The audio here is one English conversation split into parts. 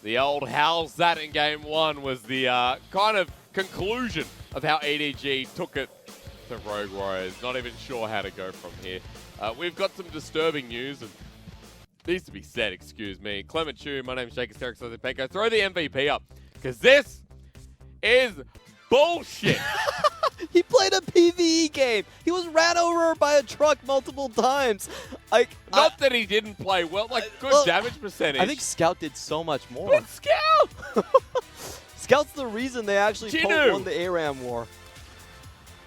The old how's that in game one was the kind of conclusion of how EDG took it to Rogue Warriors. Not even sure how to go from here. We've got some disturbing news, and needs to be said, excuse me. Clement Chu, my name's Jake Hysterics, Meiko. Throw the MVP up, because this is bullshit. He played a PvE game. He was ran over by a truck multiple times. Not that he didn't play well, good damage percentage. I think Scout did so much more. But Scout! Scout's the reason they actually Jinoo won the ARAM war.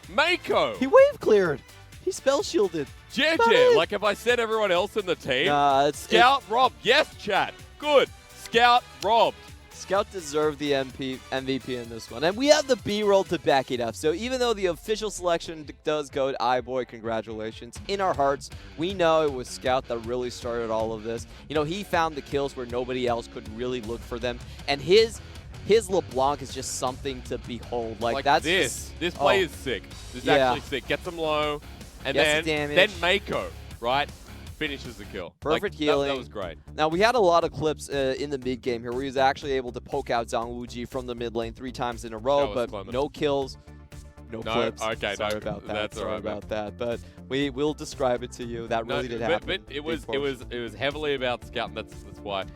Meiko! He wave cleared. He spell shielded. Jiejie, like if I said everyone else in the team. Nah, Scout robbed. Yes, chat. Good. Scout robbed. Scout deserved the MVP in this one. And we have the B-roll to back it up. So even though the official selection does go to iBoy, congratulations. In our hearts, we know it was Scout that really started all of this. You know, he found the kills where nobody else could really look for them. And his LeBlanc is just something to behold. Like that's this play is sick. This is actually sick. Gets him low, and then Meiko, right, finishes the kill. Perfect healing. That was great. Now, we had a lot of clips in the mid game here where he was actually able to poke out ZWuji from the mid lane 3 times in a row, but no kills, no clips. Okay, Sorry about that. That's Sorry about that. But we'll describe it to you. That really did happen. But it was heavily about Scout, and that's why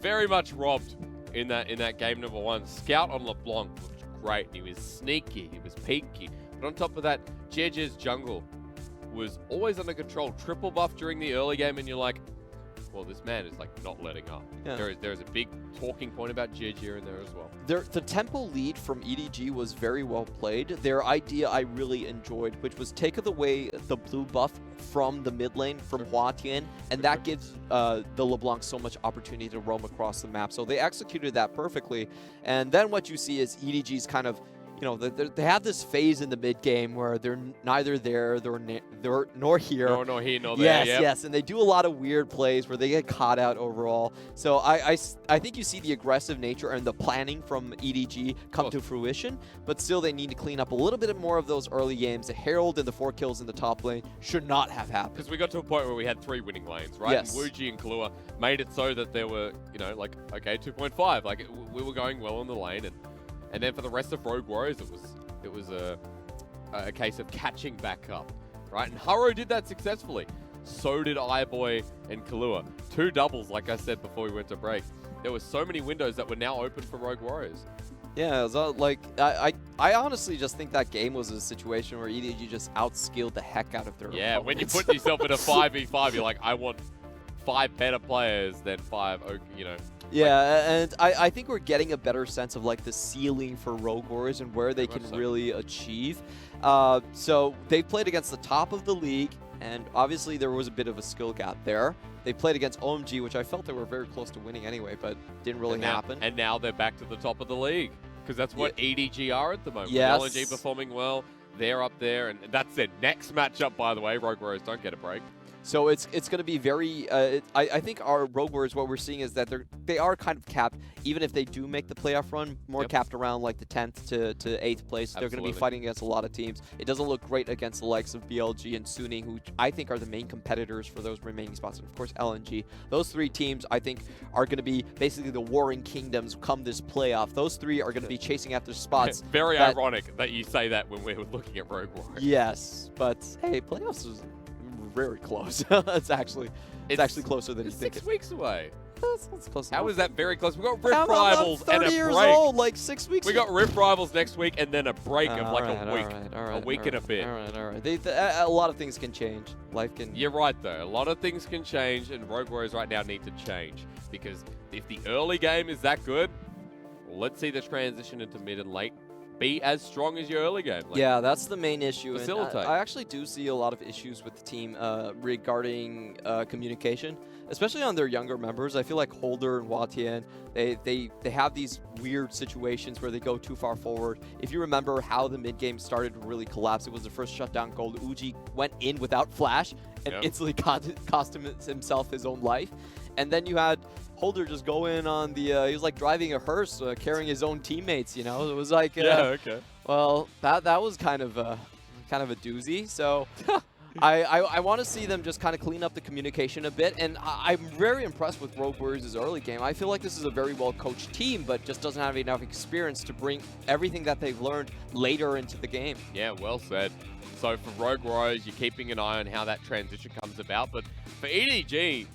very much robbed in that game number 1. Scout on LeBlanc looked great. He was sneaky. He was peaky. But on top of that, Jiejie's jungle was always under control. Triple buff during the early game, and you're like, well, this man is not letting up. Yeah. There is a big talking point about Jiejie in there as well. The tempo lead from EDG was very well played. Their idea I really enjoyed, which was take away the blue buff from the mid lane from HuaTian, and that gives the LeBlanc so much opportunity to roam across the map. So they executed that perfectly. And then what you see is EDG's kind of, you know, they have this phase in the mid game where they're neither there, nor here. Nor here, nor there. Yes, yes, and they do a lot of weird plays where they get caught out overall. So I think you see the aggressive nature and the planning from EDG come to fruition, but still they need to clean up a little bit more of those early games. The Herald and the 4 kills in the top lane should not have happened. Because we got to a point where we had 3 winning lanes, right? Yes. And ZWuji and Killua made it so that there were, you know, okay, 2.5. We were going well in the lane, and then for the rest of Rogue Warriors, it was a case of catching back up, right? And Haro did that successfully. So did iBoy and Killua. 2 doubles, like I said before we went to break. There were so many windows that were now open for Rogue Warriors. Yeah, so, I honestly just think that game was a situation where EDG just outskilled the heck out of their opponents. When you put yourself in a 5v5, you're like, I want 5 better players than 5, you know. Yeah, and I think we're getting a better sense of the ceiling for Rogue Warriors and where they can really achieve. So they played against the top of the league, and obviously there was a bit of a skill gap there. They played against OMG, which I felt they were very close to winning anyway, but didn't really happen. And now they're back to the top of the league, because that's what EDG are at the moment. Yes. With LNG performing well, they're up there, and that's their next matchup, by the way. Rogue Warriors don't get a break. So it's going to be very. I think our Rogue Warriors, what we're seeing is that they are kind of capped. Even if they do make the playoff run, more capped around the 10th to 8th place. They're going to be fighting against a lot of teams. It doesn't look great against the likes of BLG and Suning, who I think are the main competitors for those remaining spots. And of course, LNG. Those 3 teams I think are going to be basically the warring kingdoms come this playoff. Those 3 are going to be chasing after spots. Very ironic that you say that when we're looking at Rogue Warriors. Yes, but hey, playoffs is very close. it's actually closer than you think. 6 weeks away. That's close. How is that very close? We got Rift Rivals and a break. 30 years old, 6 weeks. We got Rift Rivals next week and then a break of a week. A week and a bit. All right. A lot of things can change. Life can. You're right though. A lot of things can change, and Rogue Warriors right now need to change, because if the early game is that good, well, let's see the transition into mid and late be as strong as your early game. Yeah, that's the main issue. Facilitate. I actually do see a lot of issues with the team regarding communication, especially on their younger members. I feel like Holder and HuaTian, they have these weird situations where they go too far forward. If you remember how the mid game started to really collapse, it was the first shutdown goal. Uji went in without flash and instantly cost himself his own life. And then you had Holder just go in on the, he was like driving a hearse, carrying his own teammates, you know? It was like, yeah, okay. Well, that was kind of a doozy. So I want to see them just kind of clean up the communication a bit, and I'm very impressed with Rogue Warriors' early game. I feel like this is a very well-coached team, but just doesn't have enough experience to bring everything that they've learned later into the game. Yeah, well said. So for Rogue Warriors, you're keeping an eye on how that transition comes about, but for EDG,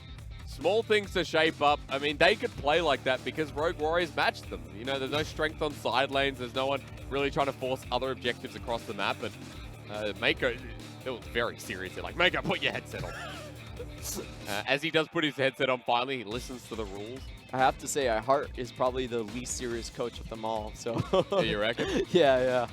small things to shape up. I mean, they could play like that because Rogue Warriors matched them. You know, there's no strength on side lanes. There's no one really trying to force other objectives across the map. And Meiko, it was very serious. They're like, Meiko, put your headset on. As he does put his headset on, finally, he listens to the rules. I have to say, Hart is probably the least serious coach of them all. So. Yeah, you reckon? Yeah.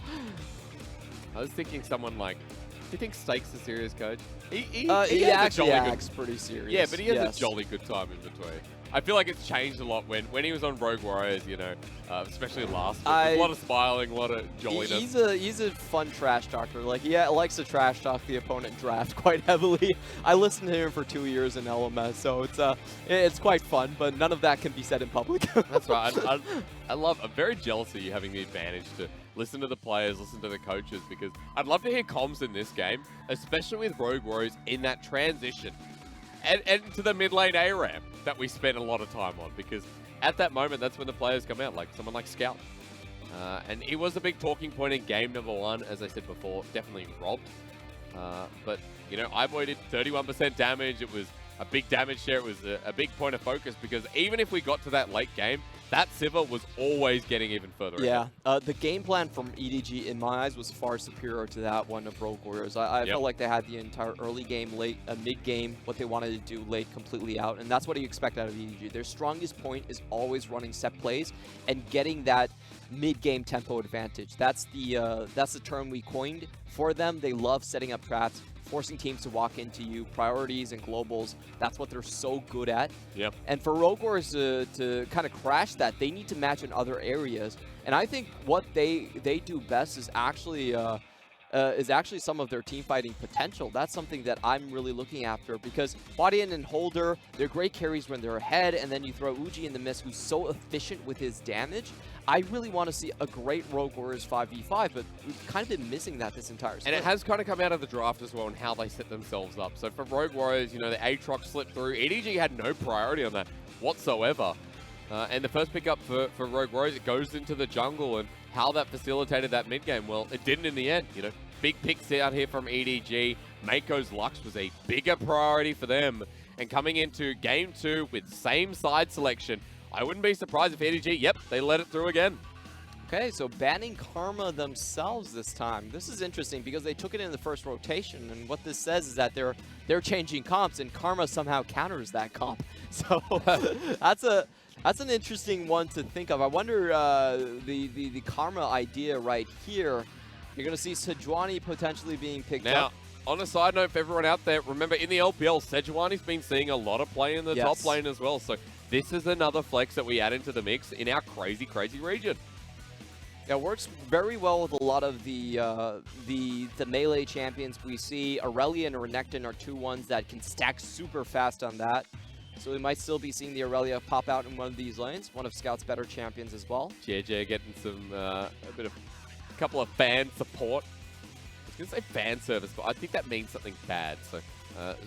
I was thinking someone like, do you think Steak's a serious coach? He actually acts pretty serious. Yeah, but he has a jolly good time in between. I feel like it's changed a lot when he was on Rogue Warriors, you know, especially last week. A lot of smiling, a lot of jolliness. He's a fun trash talker. Like, he likes to trash talk the opponent draft quite heavily. I listened to him for 2 years in LMS, so it's quite fun, but none of that can be said in public. That's right. I'm very jealous of you having the advantage to listen to the players, listen to the coaches, because I'd love to hear comms in this game, especially with Rogue Warriors in that transition. And to the mid lane A ramp that we spent a lot of time on, because at that moment, that's when the players come out, like someone like Scout. And it was a big talking point in game number 1, as I said before, definitely robbed. But, you know, iBoy did 31% damage. It was a big damage share. It was a big point of focus, because even if we got to that late game, that Sivir was always getting even further ahead. The game plan from EDG, in my eyes, was far superior to that one of Rogue Warriors. I felt like they had the entire early game, mid-game, what they wanted to do late completely out, and that's what you expect out of EDG. Their strongest point is always running set plays and getting that mid-game tempo advantage. That's the term we coined for them. They love setting up traps, forcing teams to walk into you, priorities and globals. That's what they're so good at. Yep. And for Rogue Warriors to kind of crash that, they need to match in other areas. And I think what they do best is actually some of their team fighting potential. That's something that I'm really looking after, because HuaTian and Holder, they're great carries when they're ahead, and then you throw ZWuji in the mist, who's so efficient with his damage. I really want to see a great Rogue Warriors 5v5, but we've kind of been missing that this entire split. And it has kind of come out of the draft as well and how they set themselves up. So for Rogue Warriors, you know, the Aatrox slipped through. EDG had no priority on that whatsoever. And the first pickup for Rogue Warriors, it goes into the jungle, and how that facilitated that mid game, well, it didn't in the end. You know, big picks out here from EDG. Meiko's Lux was a bigger priority for them. And coming into game 2 with same side selection, I wouldn't be surprised if EDG, they let it through again. Okay, so banning Karma themselves this time. This is interesting because they took it in the first rotation, and what this says is that they're changing comps, and Karma somehow counters that comp. So that's an interesting one to think of. I wonder the Karma idea right here. You're going to see ZWuji potentially being picked up. On a side note for everyone out there, remember in the LPL, ZWuji's been seeing a lot of play in the top lane as well. So this is another flex that we add into the mix in our crazy, crazy region. Yeah, it works very well with a lot of the melee champions we see. Aurelia and Renekton are 2 ones that can stack super fast on that. So we might still be seeing the Aurelia pop out in one of these lanes, one of Scout's better champions as well. Jiejie getting some, a couple of fan support. I was going to say fan service, but I think that means something bad. So,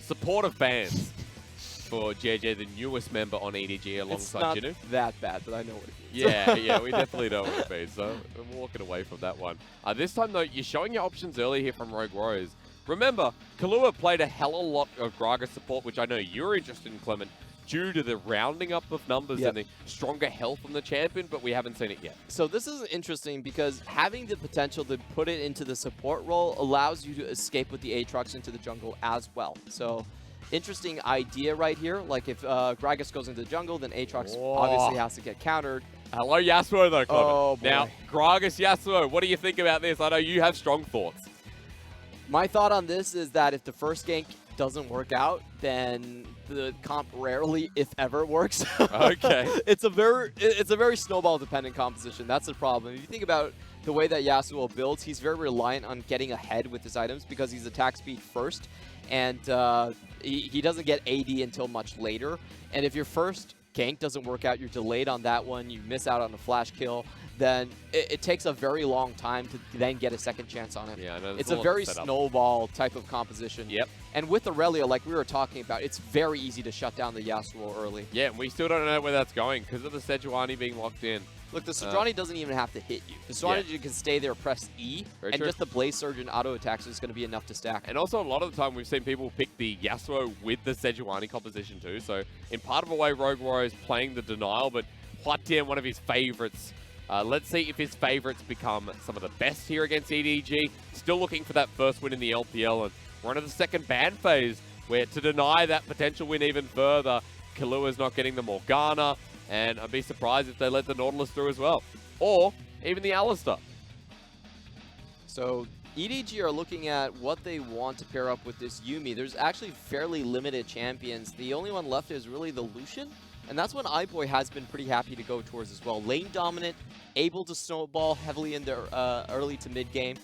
support of fans for Jiejie, the newest member on EDG alongside Jinoo. It's not that bad, but I know what it means. Yeah, we definitely know what it means. So I'm walking away from that one. This time, though, you're showing your options early here from Rogue Warriors. Remember, Killua played a hell of a lot of Gragas support, which I know you're interested in, Clement, due to the rounding up of numbers and the stronger health from the champion, but we haven't seen it yet. So this is interesting because having the potential to put it into the support role allows you to escape with the Aatrox into the jungle as well. So interesting idea right here. Like if Gragas goes into the jungle, then Aatrox obviously has to get countered. Hello, Yasuo, though, Clement. Oh, boy. Now, Gragas, Yasuo, what do you think about this? I know you have strong thoughts. My thought on this is that if the first gank doesn't work out, then the comp rarely, if ever, works. Okay. It's a very snowball dependent composition. That's the problem. If you think about the way that Yasuo builds, he's very reliant on getting ahead with his items because he's attack speed first, and he doesn't get AD until much later. And if your first gank doesn't work out, you're delayed on that one, you miss out on a flash kill, then it takes a very long time to then get a second chance on it. Yeah, it's a very snowball type of composition. Yep. And with Aurelia, like we were talking about, it's very easy to shut down the Yasuo early. Yeah, and we still don't know where that's going because of the ZWuji being locked in. Look, the Sejuani doesn't even have to hit you. The Sejuani can stay there, press E, and just the Blaze Surge and auto attacks is going to be enough to stack. And also, a lot of the time, we've seen people pick the Yasuo with the ZWuji composition too. So, in part of a way, Rogue Warrior is playing the denial, but HuaTian, one of his favorites. Let's see if his favorites become some of the best here against EDG. Still looking for that first win in the LPL, and we're into the second ban phase, where to deny that potential win even further, Killua is not getting the Morgana. And I'd be surprised if they let the Nautilus through as well. Or even the Alistar. So EDG are looking at what they want to pair up with this Yuumi. There's actually fairly limited champions. The only one left is really the Lucian. And that's what iBoy has been pretty happy to go towards as well. Lane dominant, able to snowball heavily in their early to mid game.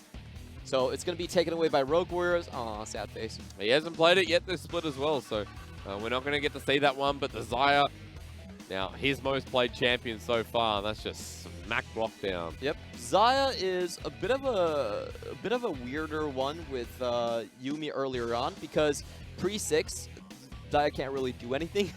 So it's going to be taken away by Rogue Warriors. Aw, sad face. He hasn't played it yet this split as well. So we're not going to get to see that one. But the Xayah... Now, his most played champion so far, that's just smack lockdown. Yep. Xayah is a bit of a weirder one with Yuumi earlier on because pre-6, Xayah can't really do anything.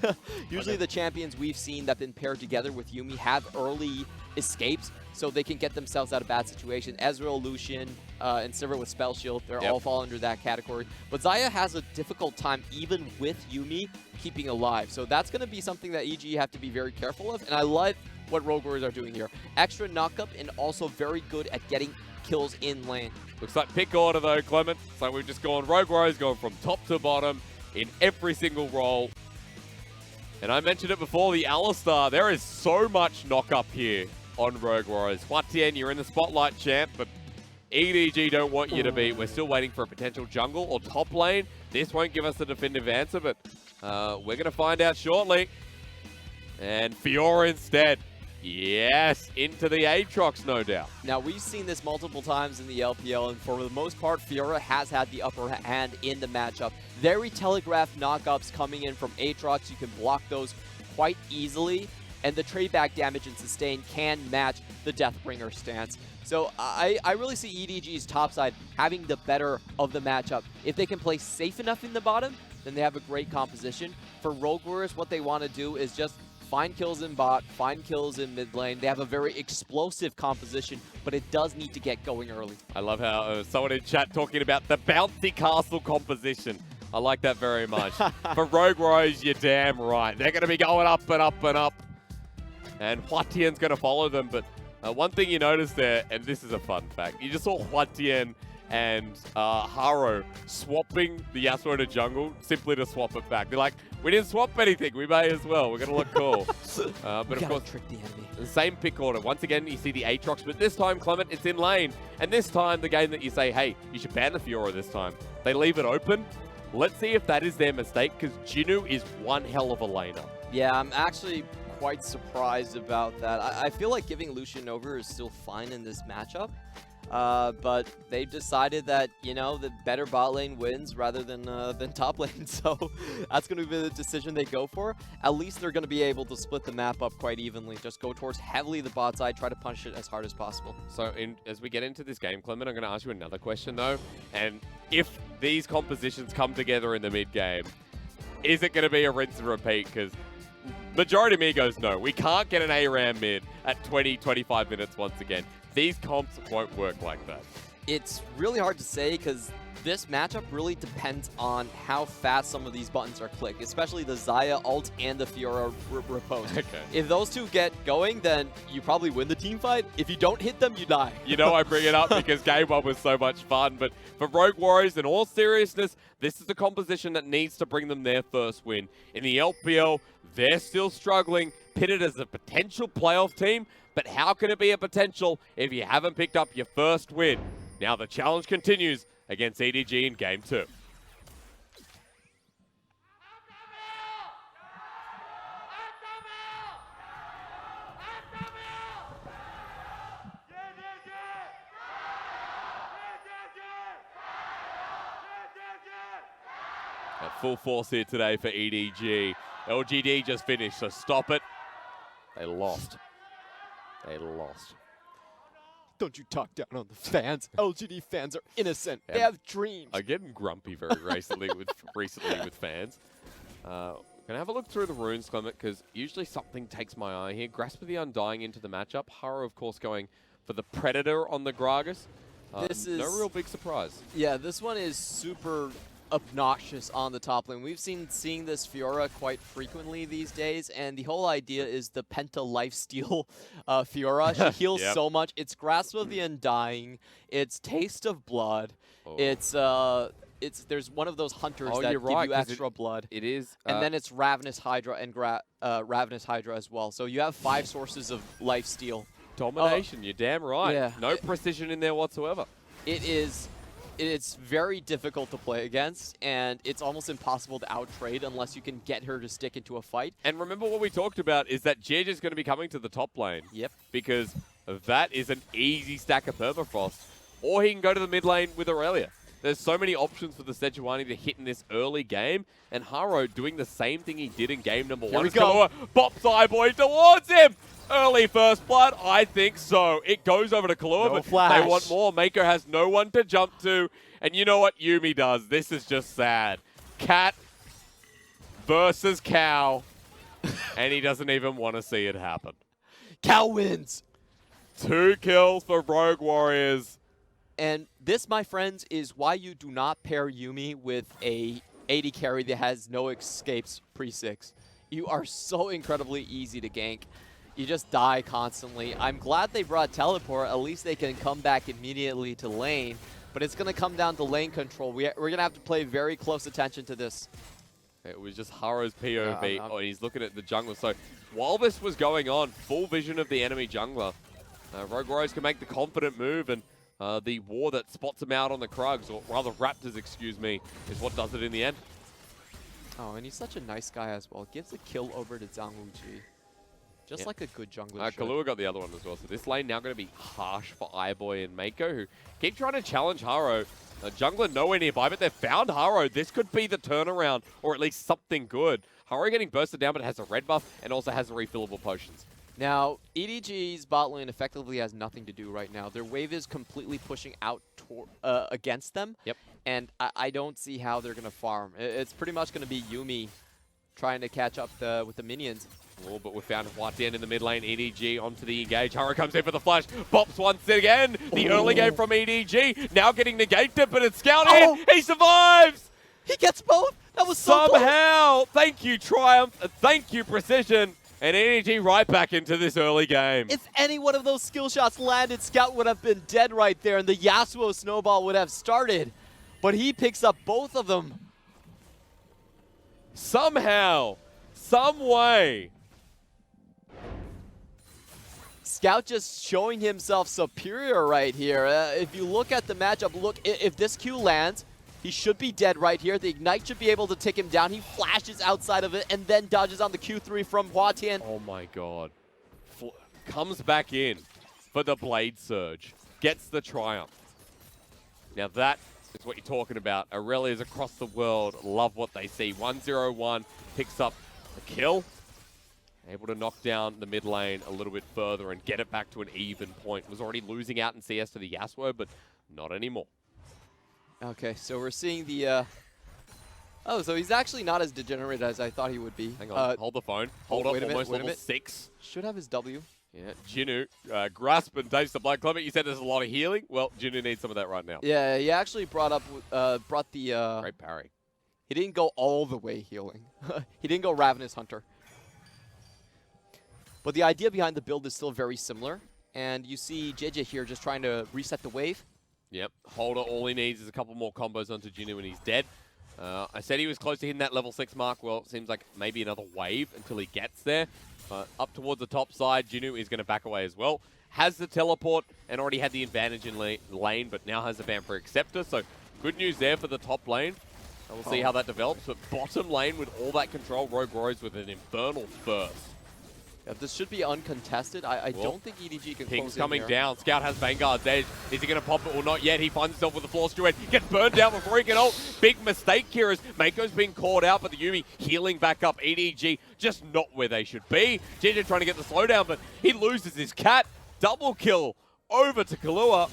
Usually the champions we've seen that have been paired together with Yuumi have early escapes so they can get themselves out of bad situation. Ezreal, Lucian, and Sivir with Spell Shield, they're all fall under that category. But Xayah has a difficult time even with Yuumi keeping alive. So that's going to be something that EG have to be very careful of. And I love what Rogue Warriors are doing here. Extra knock-up and also very good at getting kills in lane. Looks like pick order though, Clement. So we've just gone Rogue Warriors going from top to bottom in every single role. And I mentioned it before, the Alistar, there is so much knock-up here on Rogue Warriors. HuaTian, you're in the spotlight, champ, but EDG don't want you to be. We're still waiting for a potential jungle or top lane. This won't give us a definitive answer, but we're going to find out shortly. And Fiora instead. Yes, into the Aatrox, no doubt. Now, we've seen this multiple times in the LPL, and for the most part, Fiora has had the upper hand in the matchup. Very telegraphed knockups coming in from Aatrox. You can block those quite easily, and the trade back damage and sustain can match the Deathbringer stance. So I really see EDG's topside having the better of the matchup. If they can play safe enough in the bottom, then they have a great composition. For Rogue Warriors, what they want to do is just find kills in bot, find kills in mid lane. They have a very explosive composition, but it does need to get going early. I love how someone in chat talking about the bouncy castle composition. I like that very much. For Rogue Warriors, you're damn right. They're going to be going up and up and up. And HuaTian's going to follow them. But one thing you notice there, and this is a fun fact, you just saw HuaTian and Haro swapping the Yasuo to jungle simply to swap it back. They're like, we didn't swap anything. We may as well. We're going to look cool. But of course, trick the enemy. The same pick order. Once again, you see the Aatrox, but this time, Clement, it's in lane. And this time, the game that you say, hey, you should ban the Fiora this time. They leave it open. Let's see if that is their mistake, because Jinoo is one hell of a laner. Yeah, I'm actually quite surprised about that. I feel like giving Lucian over is still fine in this matchup. But they decided that, you know, the better bot lane wins rather than top lane. So that's going to be the decision they go for. At least they're going to be able to split the map up quite evenly. Just go towards heavily the bot side, try to punish it as hard as possible. So as we get into this game, Clement, I'm going to ask you another question, though. And if these compositions come together in the mid game, is it going to be a rinse and repeat? Because majority of me goes, no, we can't get an ARAM mid at 20-25 minutes once again. These comps won't work like that. It's really hard to say because this matchup really depends on how fast some of these buttons are clicked, especially the Xayah ult and the Fiora riposte. Okay. If those two get going, then you probably win the team fight. If you don't hit them, you die. You know I bring it up because game one was so much fun, but for Rogue Warriors, in all seriousness, this is the composition that needs to bring them their first win. In the LPL, they're still struggling, pitted as a potential playoff team, but how can it be a potential if you haven't picked up your first win? Now the challenge continues against EDG in Game 2. At full force here today for EDG. LGD just finished, so stop it. They lost. They lost. Don't you talk down on the fans. LGD fans are innocent. Yeah. They have dreams. I'm getting grumpy very recently with fans. Gonna have a look through the runes, Clement, because usually something takes my eye here. Grasp of the Undying into the matchup. Haro, of course, going for the Predator on the Gragas. This is no real big surprise. Yeah, this one is super obnoxious on the top lane. We've seeing this Fiora quite frequently these days, and the whole idea is the Penta lifesteal Fiora. She heals so much. It's Grasp of the Undying. It's Taste of Blood. Oh. There's one of those hunters that you're give right, you extra blood. It is. And then it's Ravenous Hydra and Ravenous Hydra as well. So you have 5 sources of lifesteal. Domination, you're damn right. Yeah. No precision in there whatsoever. It's very difficult to play against, and it's almost impossible to outtrade unless you can get her to stick into a fight. And remember what we talked about is that Jiejie is going to be coming to the top lane. Yep. Because that is an easy stack of Permafrost. Or he can go to the mid lane with Aurelia. There's so many options for the ZWuji to hit in this early game, and Haro doing the same thing he did in game number 1. Killua Bops iBoy towards him! Early first blood? I think so. It goes over to Killua, but flash. They want more. Meiko has no one to jump to, and you know what Yuumi does? This is just sad. Cat versus cow, and he doesn't even want to see it happen. Cow wins! 2 kills for Rogue Warriors. And this, my friends, is why you do not pair Yuumi with a AD carry that has no escapes pre-6. You are so incredibly easy to gank. You just die constantly. I'm glad they brought teleport. At least they can come back immediately to lane. But it's going to come down to lane control. We're going to have to pay very close attention to this. It was just Haro's POV. Oh, he's looking at the jungler. So while this was going on, full vision of the enemy jungler. Rogue Warriors can make the confident move, and the war that spots him out on the Krugs, or rather Raptors, excuse me, is what does it in the end. Oh, and he's such a nice guy as well. Gives the kill over to ZWuji. Just like a good jungler should. Killua got the other one as well. So this lane now going to be harsh for iBoy and Meiko, who keep trying to challenge Haro. Jungler nowhere nearby, but they've found Haro. This could be the turnaround, or at least something good. Haro getting bursted down, but has a red buff and also has the refillable potions. Now, EDG's bot lane effectively has nothing to do right now. Their wave is completely pushing out against them. Yep. And I don't see how they're going to farm. It's pretty much going to be Yuumi trying to catch up with the minions. Oh, but we found HuaTian in the mid lane. EDG onto the engage. Haro comes in for the flash. Bops once again. The early game from EDG. Now getting negated, but it's scouted in. He survives! He gets both? That was so somehow. Thank you, Triumph. Thank you, Precision. And EDG right back into this early game. If any one of those skill shots landed, Scout would have been dead right there, and the Yasuo snowball would have started. But he picks up both of them. Somehow, some way. Scout just showing himself superior right here. If you look at the matchup, look, if this Q lands, he should be dead right here. The Ignite should be able to take him down. He flashes outside of it and then dodges on the Q3 from HuaTian. Oh my god. Comes back in for the Blade Surge. Gets the Triumph. Now that is what you're talking about. Aurelias across the world love what they see. 1-0-1 picks up the kill. Able to knock down the mid lane a little bit further and get it back to an even point. Was already losing out in CS to the Yasuo, but not anymore. Okay, so we're seeing the... Oh, so he's actually not as degenerate as I thought he would be. Hang on, hold the phone. Hold up, almost level 6. Should have his W. Yeah, Jinoo, Grasp and Taste the Blood. Clement, you said there's a lot of healing. Well, Jinoo needs some of that right now. Yeah, he actually brought the... Great parry. He didn't go all the way healing. He didn't go Ravenous Hunter. But the idea behind the build is still very similar. And you see Jiejie here just trying to reset the wave. Yep, Holder, all he needs is a couple more combos onto Jinoo and he's dead. I said he was close to hitting that level 6 mark. Well, it seems like maybe another wave until he gets there. Up towards the top side, Jinoo is going to back away as well. Has the teleport and already had the advantage in lane, but now has the Vampire Acceptor. So good news there for the top lane. And we'll see how that develops. But bottom lane with all that control, Rogue Warriors with an infernal burst. Yeah, this should be uncontested. I Well, don't think EDG can Ping's close in coming here. down. Scout has Vanguard's edge. Is he going to pop it or not yet? He finds himself with the floor steward. Gets burned down before he can ult. Big mistake here as Meiko's being called out, but the Yuumi healing back up. EDG just not where they should be. Jiejie trying to get the slowdown, but he loses his cat. Double kill over to Killua.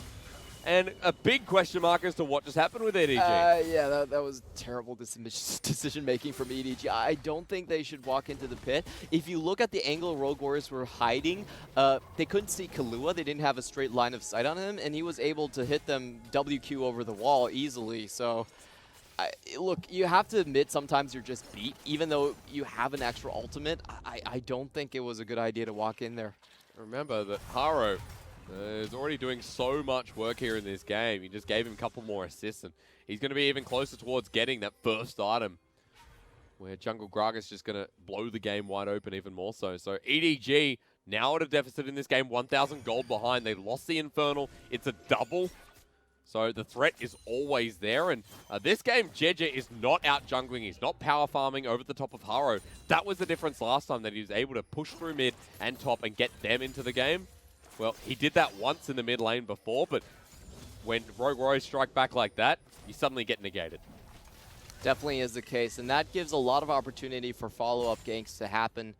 And a big question mark as to what just happened with EDG. Yeah, that was terrible decision-making from EDG. I don't think they should walk into the pit. If you look at the angle Rogue Warriors were hiding, they couldn't see Killua. They didn't have a straight line of sight on him, and he was able to hit them WQ over the wall easily. So, look, you have to admit sometimes you're just beat. Even though you have an extra ultimate, I don't think it was a good idea to walk in there. Remember that Haro is already doing so much work here in this game. You just gave him a couple more assists, and he's going to be even closer towards getting that first item, where Jungle Gragas just going to blow the game wide open even more so. So EDG now at a deficit in this game, 1,000 gold behind. They lost the Infernal. It's a double. So the threat is always there. And this game, Jiejie is not out jungling. He's not power farming over the top of Haro. That was the difference last time, that he was able to push through mid and top and get them into the game. Well, he did that once in the mid lane before, but when Rogue Warriors strike back like that, you suddenly get negated. Definitely is the case, and that gives a lot of opportunity for follow-up ganks to happen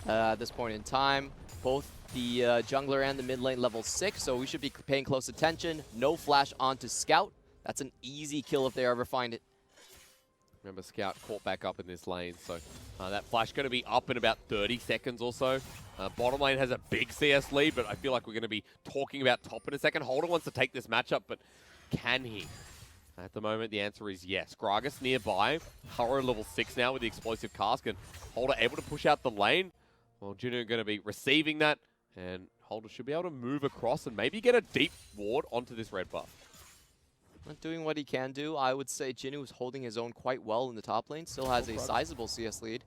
at this point in time. Both the jungler and the mid lane level 6, so we should be paying close attention. No flash onto Scout. That's an easy kill if they ever find it. Remember, Scout caught back up in this lane, so that flash going to be up in about 30 seconds or so. Bottom lane has a big CS lead, but I feel like we're going to be talking about top in a second. Holder wants to take this matchup, but can he? At the moment, the answer is yes. Gragas nearby. Haro level 6 now with the explosive cask, and Holder able to push out the lane. Well, Jinoo going to be receiving that, and Holder should be able to move across and maybe get a deep ward onto this red buff. Doing what he can do. I would say Jinoo is holding his own quite well in the top lane. Still has a sizable CS lead.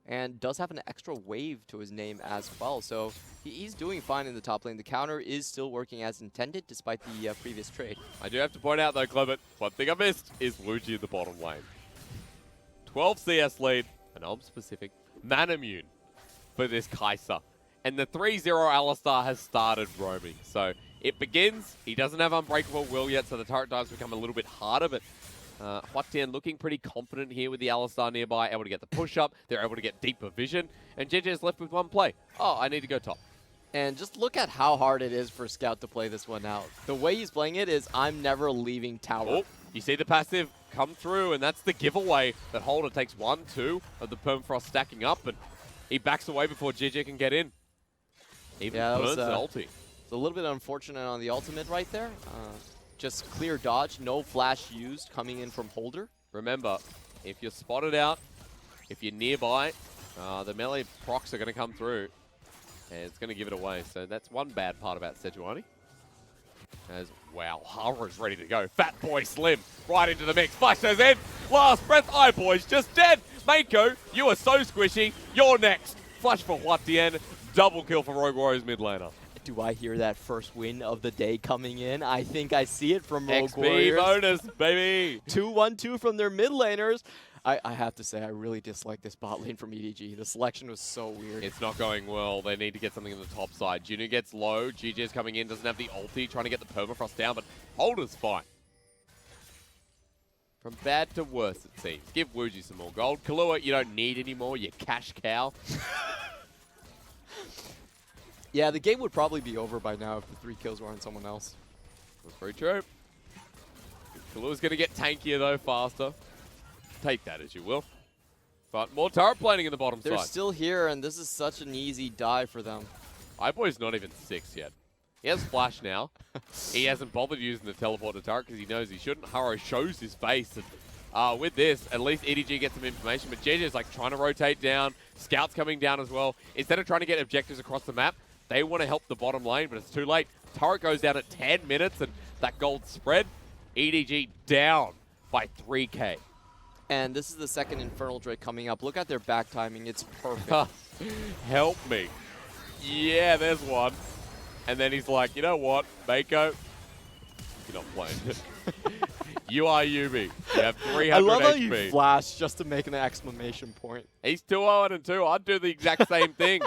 And does have an extra wave to his name as well. So he's doing fine in the top lane. The counter is still working as intended despite the previous trade. I do have to point out though, Clement, one thing I missed is ZWuji in the bottom lane. 12 CS lead, and I'm specific, mana immune for this Kai'Sa. And the 3-0 Alistar has started roaming. So it begins. He doesn't have Unbreakable Will yet, so the turret dives become a little bit harder, but HuaTian looking pretty confident here with the Alistar nearby, able to get the push-up. They're able to get deeper vision, and Jiejie is left with one play. Oh, I need to go top. And just look at how hard it is for Scout to play this one out. The way he's playing it is, I'm never leaving tower. Oh, you see the passive come through, and that's the giveaway that Holder takes 1-2 of the Permafrost stacking up, and he backs away before Jiejie can get in. Even burns an ulti. It's a little bit unfortunate on the ultimate right there. Just clear dodge, no flash used coming in from Holder. Remember, if you're spotted out, if you're nearby, the melee procs are going to come through, and it's going to give it away. So that's one bad part about ZWuji. As, wow, Haro's ready to go. Fat Boy Slim right into the mix. Flash goes in. Last breath, iBoy's just dead. Meiko, you are so squishy. You're next. Flash for HuaTian. Double kill for Rogue Warriors mid laner. Do I hear that first win of the day coming in? I think I see it from Rogue XP Warriors. bonus, baby. 2-1-2 from their mid laners. I have to say, I really dislike this bot lane from EDG. The selection was so weird. It's not going well. They need to get something on the top side. Jinoo gets low. Jiejie is coming in, doesn't have the ulti, trying to get the Permafrost down, but Holder's fine. From bad to worse, it seems. Give ZWuji some more gold. Killua, you don't need any more, you cash cow. Yeah, the game would probably be over by now if the 3 kills were on someone else. That's very true. Killua's going to get tankier, though, faster. Take that as you will. But more turret planing in the bottom They're side. still here, and this is such an easy die for them. iBoy's not even 6 yet. He has flash now. He hasn't bothered using the teleport to turret because he knows he shouldn't. Haro shows his face. And with this, at least EDG gets some information. But Jiejie is like trying to rotate down. Scout's coming down as well. Instead of trying to get objectives across the map, they want to help the bottom lane, but it's too late. Turret goes down at 10 minutes, and that gold spread. EDG down by 3K. And this is the second Infernal Drake coming up. Look at their back timing. It's perfect. Help me. Yeah, there's one. And then he's like, you know what, Meiko? You're not playing. You are Yubi. You have 300 I love how HP. you flash just to make an exclamation point. He's 2-0-2. I'd do the exact same thing.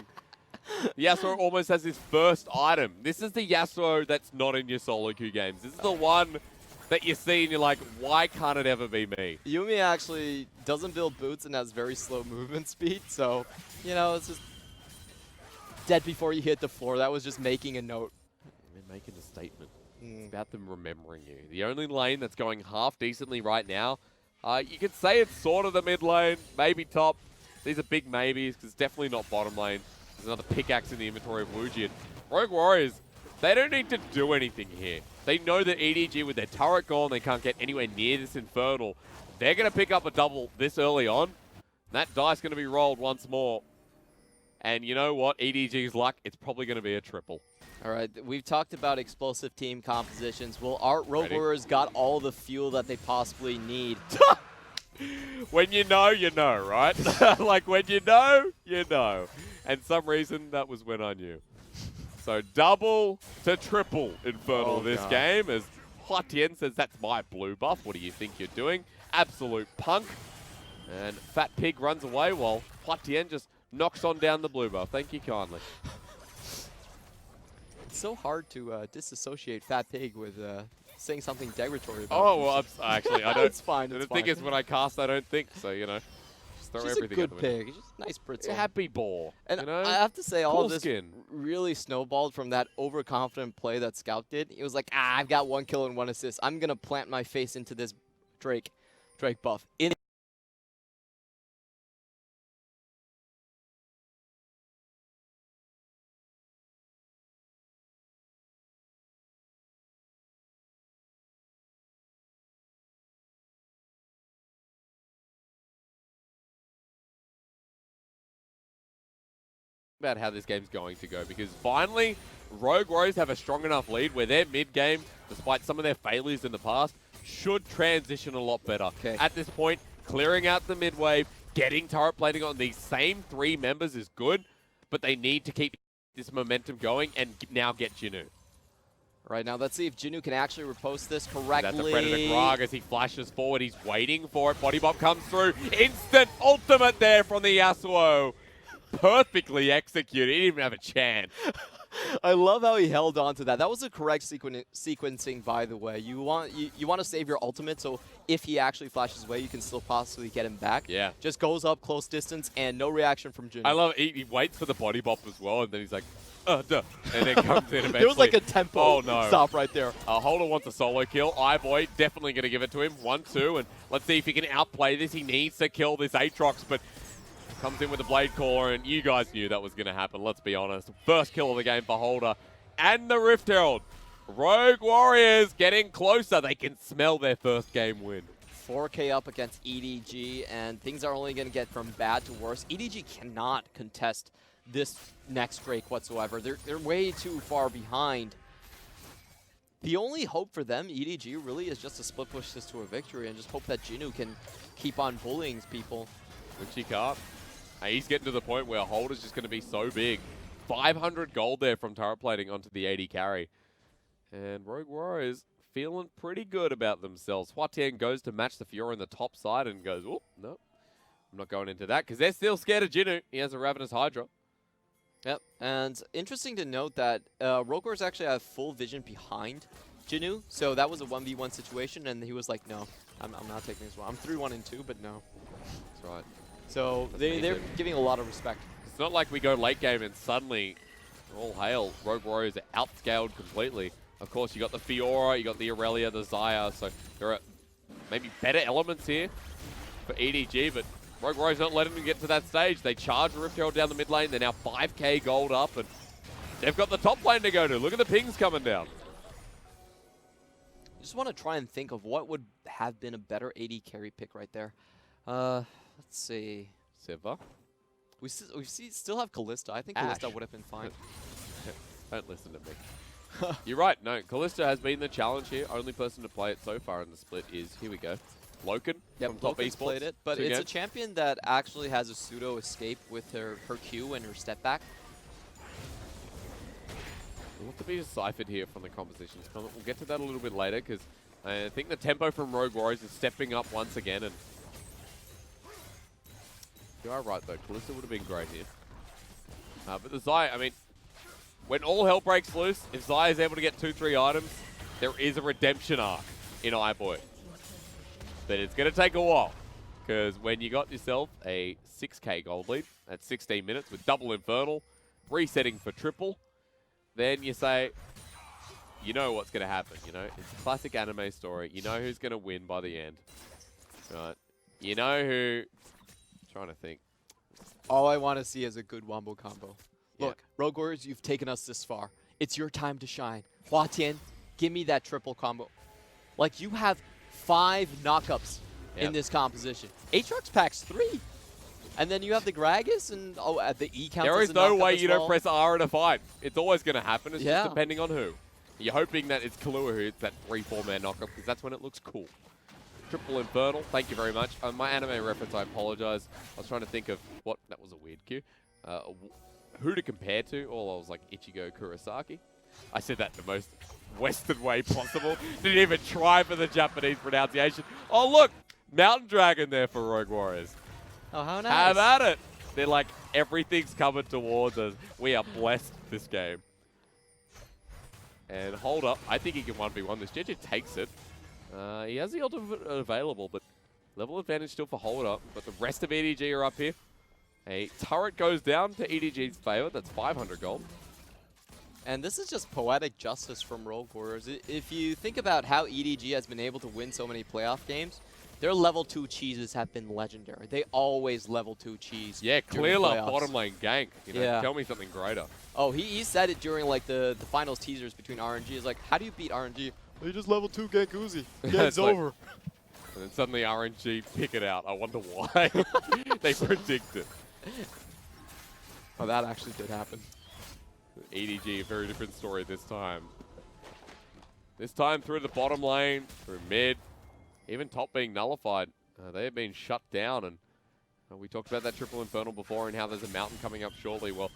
Yasuo almost has his first item. This is the Yasuo that's not in your solo queue games. This is the one that you see and you're like, why can't it ever be me? Yuumi actually doesn't build boots and has very slow movement speed, so, you know, it's just dead before you hit the floor. That was just making a note. They're making a statement. It's about them remembering you. The only lane that's going half decently right now, you could say it's sort of the mid lane, maybe top. These are big maybes because it's definitely not bottom lane. There's another pickaxe in the inventory of ZWuji. And Rogue Warriors, they don't need to do anything here. They know that EDG, with their turret gone, they can't get anywhere near this Infernal. They're going to pick up a double this early on. That dice going to be rolled once more. And you know what? EDG's luck, it's probably going to be a triple. All right, we've talked about explosive team compositions. Well, our Rogue Warriors got all the fuel that they possibly need. When you know, right? Like, when you know, you know. And some reason, that was when I knew. So double to triple Infernal this game, as HuaTian says, that's my blue buff. What do you think you're doing? Absolute punk. And Fat Pig runs away while HuaTian just knocks on down the blue buff. Thank you kindly. It's so hard to disassociate Fat Pig with saying something derogatory about Oh, well, actually, I don't. It's fine. The thing is, when I cast, I don't think. So, you know, just throw She's everything a at good the pig. She's a nice brittle. happy ball. And you know? I have to say, all of this skin. really snowballed from that overconfident play that Scout did. He was like, I've got 1 kill and 1 assist. I'm going to plant my face into this Drake buff. About how this game's going to go, because finally Rogue Warriors have a strong enough lead where their mid game, despite some of their failures in the past, should transition a lot better. At this point, clearing out the mid wave, getting turret plating on these same 3 members is good, but they need to keep this momentum going and now get Jinoo. Right now, let's see if Jinoo can actually repost this correctly. That's a Predator Grog as he flashes forward. He's waiting for it. Body bomb comes through. Instant ultimate there from the Yasuo. Perfectly executed. He didn't even have a chance. I love how he held on to that. That was the correct sequencing, by the way. You want to save your ultimate, so if he actually flashes away, you can still possibly get him back. Yeah. Just goes up close distance and no reaction from Jinoo. I love it. He waits for the body bop as well, and then he's like, duh. And then comes in eventually. There was like a tempo no. stop right there. Holder wants a solo kill. iBoy definitely going to give it to him. 1-2, and let's see if he can outplay this. He needs to kill this Aatrox, but comes in with the Blade Caller, and you guys knew that was going to happen, let's be honest. First kill of the game for Holder and the Rift Herald. Rogue Warriors getting closer. They can smell their first game win. 4K up against EDG, and things are only going to get from bad to worse. EDG cannot contest this next Drake whatsoever. They're way too far behind. The only hope for them, EDG, really is just to split push this to a victory and just hope that Jinoo can keep on bullying people. Which he can't. He's getting to the point where Holder's just going to be so big. 500 gold there from turret plating onto the AD carry. And Rogue Warriors feeling pretty good about themselves. HuaTian goes to match the Fiora on the top side and goes, oh, no. I'm not going into that because they're still scared of Jinoo. He has a Ravenous Hydra. Yep, and interesting to note that Rogue Warriors actually have full vision behind Jinoo. So that was a 1v1 situation, and he was like, no, I'm not taking this one. I'm 3-1-2, but no. That's right. So they're giving a lot of respect. It's not like we go late game and suddenly, all hail, Rogue Warriors are outscaled completely. Of course, you got the Fiora, you got the Aurelia, the Xayah, so there are maybe better elements here for EDG, but Rogue Warriors not letting them get to that stage. They charge Rift Herald down the mid lane. They're now 5k gold up, and they've got the top lane to go to. Look at the pings coming down. I just want to try and think of what would have been a better AD carry pick right there. Let's see. Siva. We still have Kalista. I think Ashe. Kalista would have been fine. Don't listen to me. You're right. No, Kalista has been the challenge here. Only person to play it so far in the split is, here we go, Loken from Top Loken's Esports. played it, but it's a champion that actually has a pseudo escape with her Q and her step back. We'll have to be deciphered here from the compositions. We'll get to that a little bit later because I think the tempo from Rogue Warriors is stepping up once again, and you are right though, Killua would have been great here. But the Zai, I mean, when all hell breaks loose, if Zai is able to get 2-3 items, there is a redemption arc in iBoy. But it's going to take a while, because when you got yourself a 6k gold lead at 16 minutes with double Infernal, resetting for triple, then you say, you know what's going to happen, you know? It's a classic anime story. You know who's going to win by the end. Right? You know who... I'm trying to think. All I want to see is a good wombo combo. Look, Rogue Warriors, you've taken us this far. It's your time to shine. HuaTian, give me that triple combo. Like, you have 5 knockups in this composition. Aatrox packs 3. And then you have the Gragas and the E count. There is no way you don't press R in a fight. It's always going to happen. It's just depending on who. You're hoping that it's Killua who hits that 3-4-man knockup, because that's when it looks cool. Triple Infernal, thank you very much. My anime reference, I apologize. I was trying to think of what, that was a weird cue. Who to compare to. All I was like, Ichigo Kurosaki. I said that in the most Western way possible. Didn't even try for the Japanese pronunciation. Oh, look, Mountain Dragon there for Rogue Warriors. Oh, how nice. Have at it. They're like, everything's coming towards us. We are blessed this game. And hold up. I think he can 1v1 this. Jiejie takes it. He has the ultimate available, but level advantage still for hold up. But the rest of EDG are up here. A turret goes down to EDG's favor. That's 500 gold. And this is just poetic justice from Rogue Warriors. If you think about how EDG has been able to win so many playoff games, their level 2 cheeses have been legendary. They always level 2 cheese. Yeah, clearly bottom lane gank. You know, tell me something greader. Oh, he said it during like the finals teasers between RNG. He's like, how do you beat RNG? Well, you just level 2 gank Uzi. Game's over. And then suddenly RNG pick it out. I wonder why. They predict it. Oh, that actually did happen. EDG, a very different story this time. This time through the bottom lane, through mid, even top being nullified. They have been shut down, and we talked about that triple Infernal before and how there's a mountain coming up shortly. Well,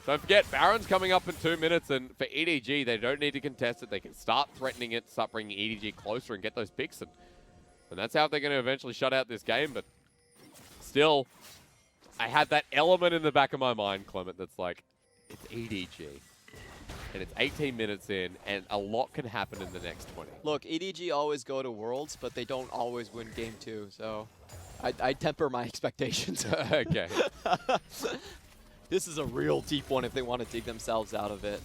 don't forget, Baron's coming up in 2 minutes, and for EDG, they don't need to contest it. They can start threatening it, start bringing EDG closer and get those picks, and that's how they're going to eventually shut out this game. But still, I had that element in the back of my mind, Clement, that's like, it's EDG. And it's 18 minutes in, and a lot can happen in the next 20. Look, EDG always go to Worlds, but they don't always win Game 2, so I temper my expectations. Okay. This is a real deep one if they want to dig themselves out of it.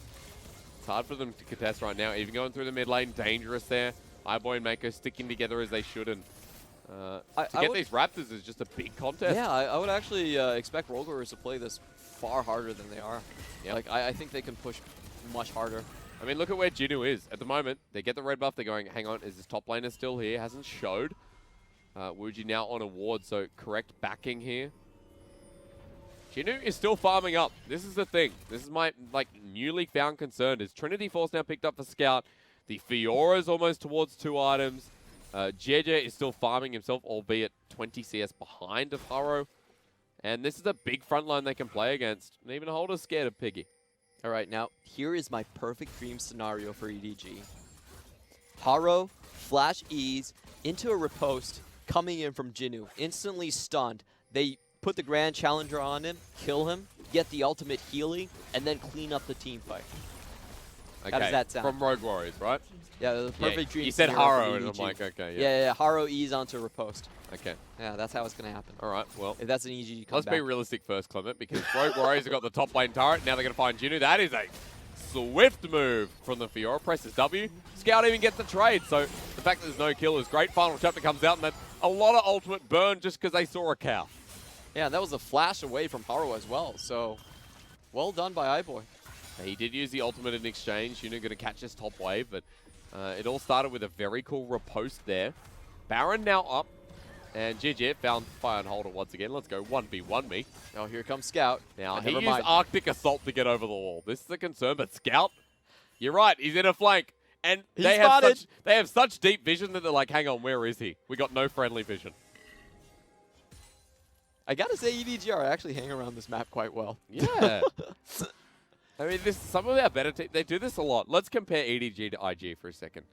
It's hard for them to contest right now. Even going through the mid lane, dangerous there. iBoy and Meiko sticking together as they should, and to get these Raptors is just a big contest. Yeah, I would actually expect Rogue Warriors to play this far harder than they are. Yep. Like, I think they can push much harder. I mean, look at where Jinoo is. At the moment, they get the red buff. They're going, hang on, is this top laner still here? Hasn't showed. ZWuji now on a ward, so correct backing here. Jinoo is still farming up. This is the thing. This is my, like, newly found concern is Trinity Force now picked up for Scout. The Fiora's almost towards 2 items. Jiejie is still farming himself, albeit 20 CS behind of Haro. And this is a big front line they can play against. And even Holder's scared of Piggy. All right, now, here is my perfect dream scenario for EDG. Haro, flash E's, into a riposte, coming in from Jinoo, instantly stunned. They put the Grand Challenger on him, kill him, get the ultimate healing, and then clean up the team fight. Okay. How does that sound? From Rogue Warriors, right? Yeah, the perfect dream You said scenario Haro, for and I'm EDG. like, okay, Yeah, Haro E's onto riposte. Okay. Yeah, that's how it's going to happen. All right, well. If that's an EDG comeback. Let's be realistic first, Clement, because Rogue Warriors have got the top lane turret. Now they're going to find Jinoo. That is a swift move from the Fiora. Presses W. Scout even gets the trade, so the fact that there's no kill is great. Final chapter comes out, and that's a lot of ultimate burn just because they saw a cow. Yeah, and that was a flash away from Haro as well, so well done by iBoy. He did use the ultimate in exchange. Jinoo going to catch this top wave, but it all started with a very cool riposte there. Baron now up. And Jiejie found Fire and Holder once again. Let's go 1v1 me. Oh, here comes Scout. Now, he used Arctic Assault to get over the wall. This is a concern, but Scout, you're right, he's in a flank. And they have such deep vision that they're like, hang on, where is he? We got no friendly vision. I gotta say, EDG are actually hang around this map quite well. Yeah. I mean, some of our better teams, they do this a lot. Let's compare EDG to IG for a second.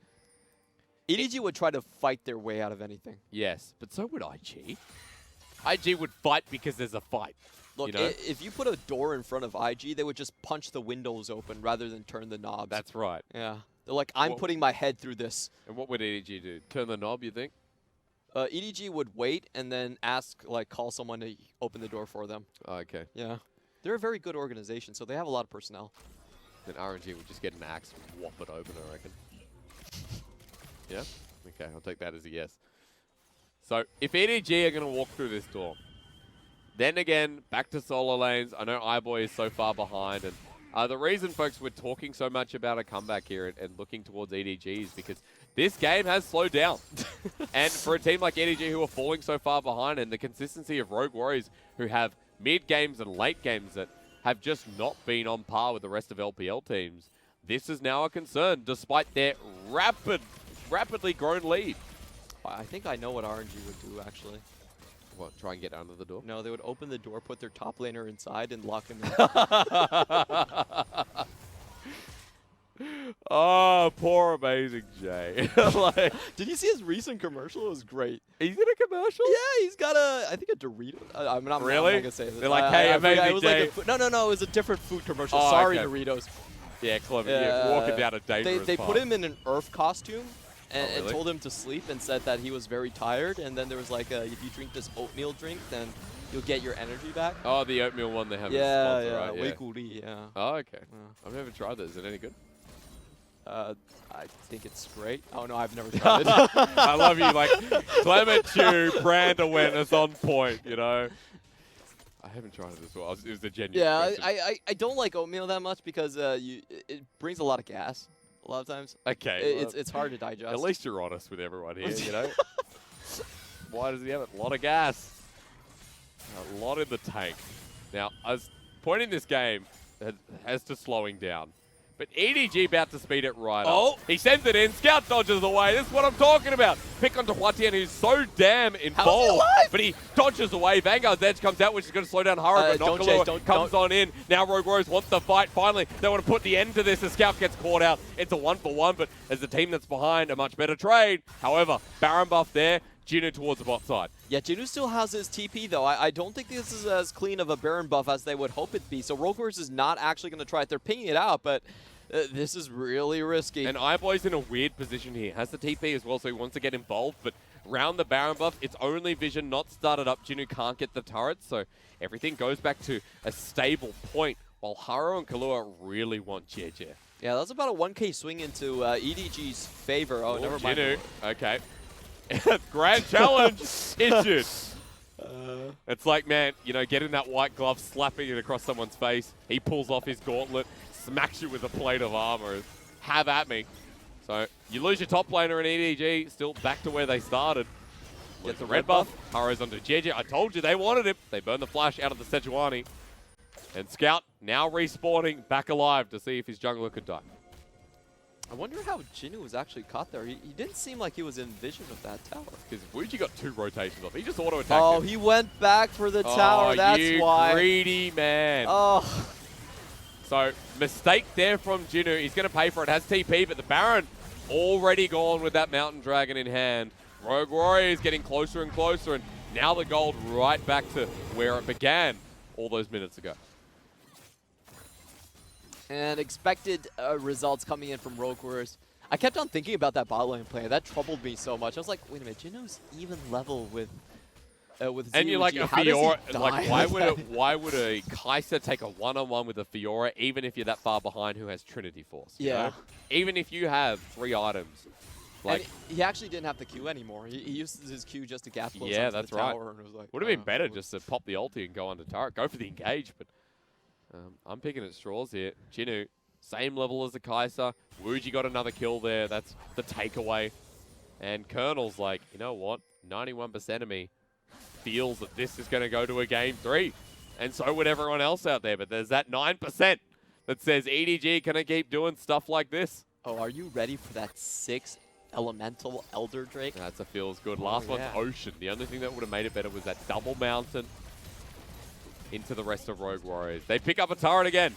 EDG would try to fight their way out of anything. Yes, but so would IG. IG would fight because there's a fight. Look, you know? if you put a door in front of IG, they would just punch the windows open rather than turn the knobs. That's right. Yeah. They're like, I'm putting my head through this. And what would EDG do? Turn the knob, you think? EDG would wait and then call someone to open the door for them. Oh, okay. Yeah. They're a very good organization, so they have a lot of personnel. Then RNG would just get an axe and whop it open, I reckon. Yeah? Okay, I'll take that as a yes. So, if EDG are going to walk through this door, then again, back to solo lanes. I know iBoy is so far behind, and the reason, folks, we're talking so much about a comeback here and looking towards EDG is because this game has slowed down. And for a team like EDG who are falling so far behind, and the consistency of Rogue Warriors who have mid games and late games that have just not been on par with the rest of LPL teams, this is now a concern, despite their rapidly grown lead. I think I know what RNG would do, actually. What, try and get under the door? No, they would open the door, put their top laner inside, and lock him in. Oh, poor amazing Jay. Like, did you see his recent commercial? It was great. He's in a commercial? Yeah, he's got I think a Dorito. I'm not going to say this. They're like, hey, amazing Jay. It was like no, it was a different food commercial. Oh, Sorry, okay. Doritos. Yeah, clever. Yeah, walking down a dangerous They path. put him in an Earth costume and, really? and told him to sleep and said that he was very tired. And then there was like, if you drink this oatmeal drink, then you'll get your energy back. Oh, the oatmeal one they have Yeah, as a yeah. sponsor, right? Weikuri, yeah. Oh, okay. Yeah. I've never tried that. Is it any good? I think it's great. Oh, no, I've never tried it. I love you, like, Clement Chew, brand awareness on point, you know? I haven't tried it as well. It was a genuine question. I don't like oatmeal that much because it brings a lot of gas a lot of times. Okay. It's hard to digest. At least you're honest with everyone here, you know? Why does he have it? A lot of gas. A lot in the tank. Now, I was pointing this game as to slowing down. But EDG about to speed it right up. He sends it in. Scout dodges away. This is what I'm talking about. Pick onto HuaTian, who's so damn involved. But he dodges away. Vanguard's edge comes out, which is going to slow down Haro, but not Killua comes on in. Now Rogue Warriors want the fight. Finally, they want to put the end to this as Scout gets caught out. It's a 1-for-1, but as the team that's behind, a much better trade. However, Baron buff there. Jinoo towards the bot side. Yeah, Jinoo still has his TP, though. I don't think this is as clean of a Baron buff as they would hope it be. So Rogue Warriors is not actually going to try it. They're pinging it out, but this is really risky. And iBoy's in a weird position here. Has the TP as well, so he wants to get involved. But round the Baron buff, it's only vision, not started up. Jinoo can't get the turret, so everything goes back to a stable point, while Haro and Killua really want Jiejie. Yeah, that's about a 1K swing into EDG's favor. Oh, never mind. Jinoo, okay. Grand challenge issued. It's like, man, you know, getting that white glove, slapping it across someone's face. He pulls off his gauntlet, smacks you with a plate of armor. Have at me. So you lose your top laner in EDG, still back to where they started. Gets the red buff. Haro's onto Jiejie. I told you they wanted him. They burn the flash out of the ZWuji. And Scout now respawning back alive to see if his jungler could die. I wonder how Jinoo was actually caught there. He didn't seem like he was in vision of that tower. Because WuJi got 2 rotations off. He just auto-attacked him. Oh, he went back for the tower. That's you why. Greedy man. Oh. So, mistake there from Jinoo. He's going to pay for it. Has TP, but the Baron already gone with that Mountain Dragon in hand. Rogue Warriors getting closer and closer, and now the gold right back to where it began all those minutes ago. And expected results coming in from Rogue Warriors. I kept on thinking about that bot lane play. That troubled me so much. I was like, wait a minute, Jinoo's even level with ZWuji. And you're like a Fiora. Like, why would a Kai'Sa take a one-on-one with a Fiora, even if you're that far behind, who has Trinity Force? You know? Even if you have 3 items. Like, and he actually didn't have the Q anymore. He used his Q just to gap close yeah, onto that's the right. tower. And it was like, would have been better just to pop the ulti and go under turret. Go for the engage, but I'm picking at straws here. Jinoo, same level as the Kai'Sa. WuJi got another kill there. That's the takeaway. And Colonel's like, you know what? 91% of me feels that this is going to go to a game 3. And so would everyone else out there. But there's that 9% that says EDG, can I keep doing stuff like this? Oh, are you ready for that 6 elemental Elder Drake? That's a feels good. Last one's Ocean. The only thing that would have made it better was that double mountain into the rest of Rogue Warriors. They pick up a turret again.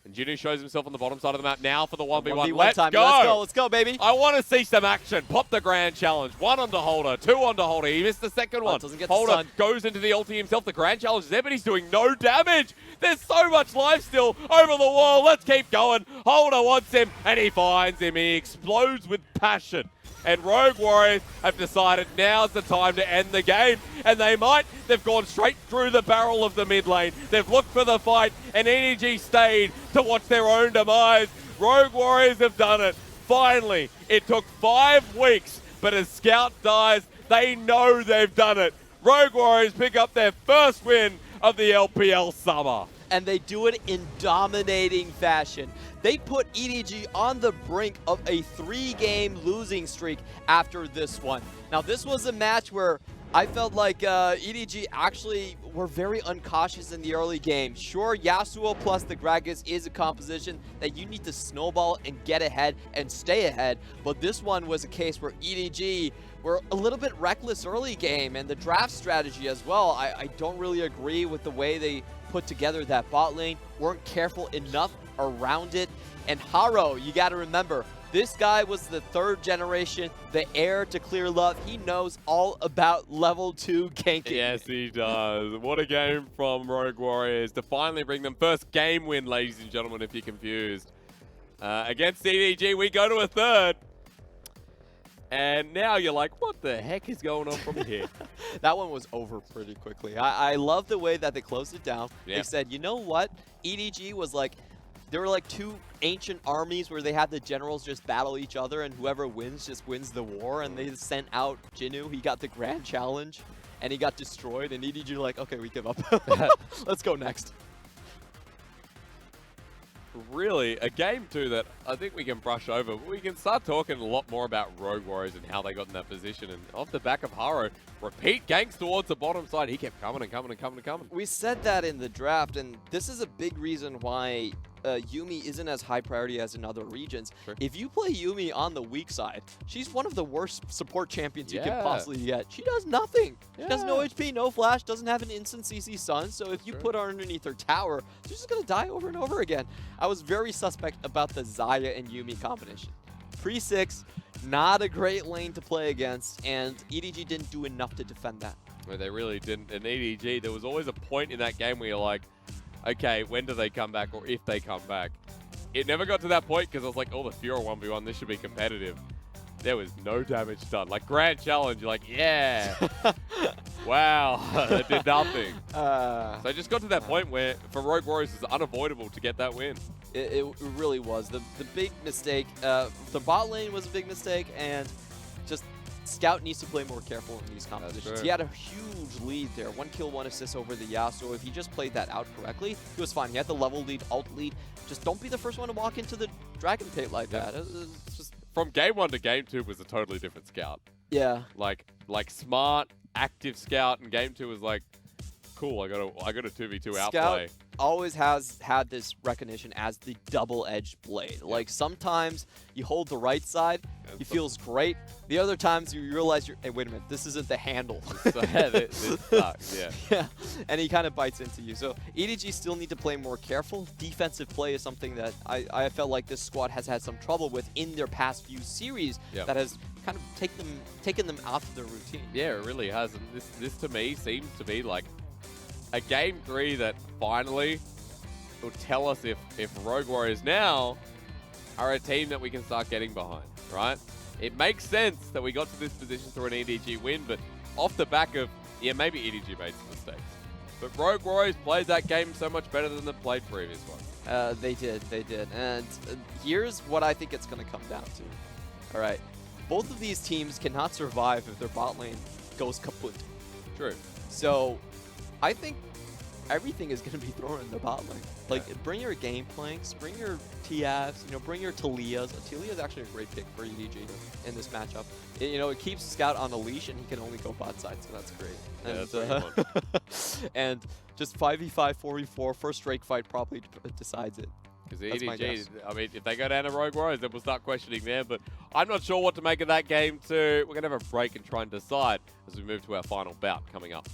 And Jinoo shows himself on the bottom side of the map now for the 1v1. 1v1 Let's time. go! Let's go, baby. I want to see some action. Pop the grand challenge. 1 onto Holder, 2 onto Holder. He missed the second one. Doesn't get the Holder stun. goes into the ulti himself. The grand challenge is there, but he's doing no damage. There's so much life still over the wall. Let's keep going. Holder wants him, and he finds him. He explodes with passion. And Rogue Warriors have decided now's the time to end the game. And they might. They've gone straight through the barrel of the mid lane. They've looked for the fight, and EDG stayed to watch their own demise. Rogue Warriors have done it. Finally, it took 5 weeks, but as Scout dies, they know they've done it. Rogue Warriors pick up their first win of the LPL summer. And they do it in dominating fashion. They put EDG on the brink of a 3-game losing streak after this one. Now, this was a match where I felt like EDG actually were very uncautious in the early game. Sure, Yasuo plus the Gragas is a composition that you need to snowball and get ahead and stay ahead. But this one was a case where EDG were a little bit reckless early game, and the draft strategy as well. I don't really agree with the way they put together that bot lane, weren't careful enough around it. And Haro, you got to remember, this guy was the 3rd generation, the heir to Clear Love. He knows all about level 2 ganking. Yes, he does. What a game from Rogue Warriors to finally bring them first game win, ladies and gentlemen, if you're confused. Against EDG, we go to a 3rd. And now you're like, what the heck is going on from here? That one was over pretty quickly. I love the way that they closed it down. Yeah. They said, you know what? EDG was like, there were like 2 ancient armies where they had the generals just battle each other, and whoever wins just wins the war. And they sent out Jinoo. He got the grand challenge, and he got destroyed. And EDG like, okay, we give up. Let's go next. Really, a game too that I think we can brush over. We can start talking a lot more about Rogue Warriors and how they got in that position. And off the back of Haro, repeat ganks towards the bottom side. He kept coming and coming and coming and coming. We said that in the draft, and this is a big reason why Yuumi isn't as high priority as in other regions. Sure. If you play Yuumi on the weak side, she's one of the worst support champions you can Yeah. possibly get. She does nothing. She has no Yeah. HP, no flash, doesn't have an instant CC stun, so if you Sure. put her underneath her tower, she's just going to die over and over again. I was very suspect about the Xayah and Yuumi combination. Pre-6, not a great lane to play against, and EDG didn't do enough to defend that. Well, they really didn't. And EDG, there was always a point in that game where you're like, okay, when do they come back, or if they come back? It never got to that point because I was like, oh, the Fura 1v1, this should be competitive. There was no damage done. Like, grand challenge, you're like, yeah. Wow, that did nothing. So I just got to that point where, for Rogue Warriors, it's unavoidable to get that win. It really was. The big mistake, the bot lane was a big mistake, and just Scout needs to play more careful in these competitions. true. He had a huge lead there. 1 kill, 1 assist over the Yasuo. If he just played that out correctly, he was fine. He had the level lead, ult lead. Just don't be the first one to walk into the Dragon Tail like that. It's just, From game 1 to game 2 was a totally different Scout. yeah. Like smart, active Scout, and game 2 was like, cool, I got a 2v2 outplay. Always has had this recognition as the double-edged blade. Like, sometimes you hold the right side, it feels great. The other times you realize hey, wait a minute, this isn't the handle. So, yeah, this sucks, yeah. Yeah, and he kind of bites into you. So EDG still need to play more careful. Defensive play is something that I felt like this squad has had some trouble with in their past few series. Yep. That has kind of taken them out of their routine. Yeah, it really has. And this to me seems to be like a game 3 that finally will tell us if Rogue Warriors now are a team that we can start getting behind, right? It makes sense that we got to this position through an EDG win, but off the back of, yeah, maybe EDG made some mistakes. But Rogue Warriors played that game so much better than they played previous ones. They did. And here's what I think it's going to come down to. All right. Both of these teams cannot survive if their bot lane goes kaput. True. So I think everything is going to be thrown in the bot lane. Like, bring your game planks, bring your TFs, bring your Talias. Talia is actually a great pick for EDG in this matchup. It keeps Scout on a leash, and he can only go bot side, so that's great. Yeah, And, that's what you want. and just 5v5, 4v4, first Drake fight probably decides it. Because That's my EDG, guess. I mean, if they go down to Rogue Warriors, then we'll start questioning them. But I'm not sure what to make of that game too. We're going to have a break and try and decide as we move to our final bout coming up.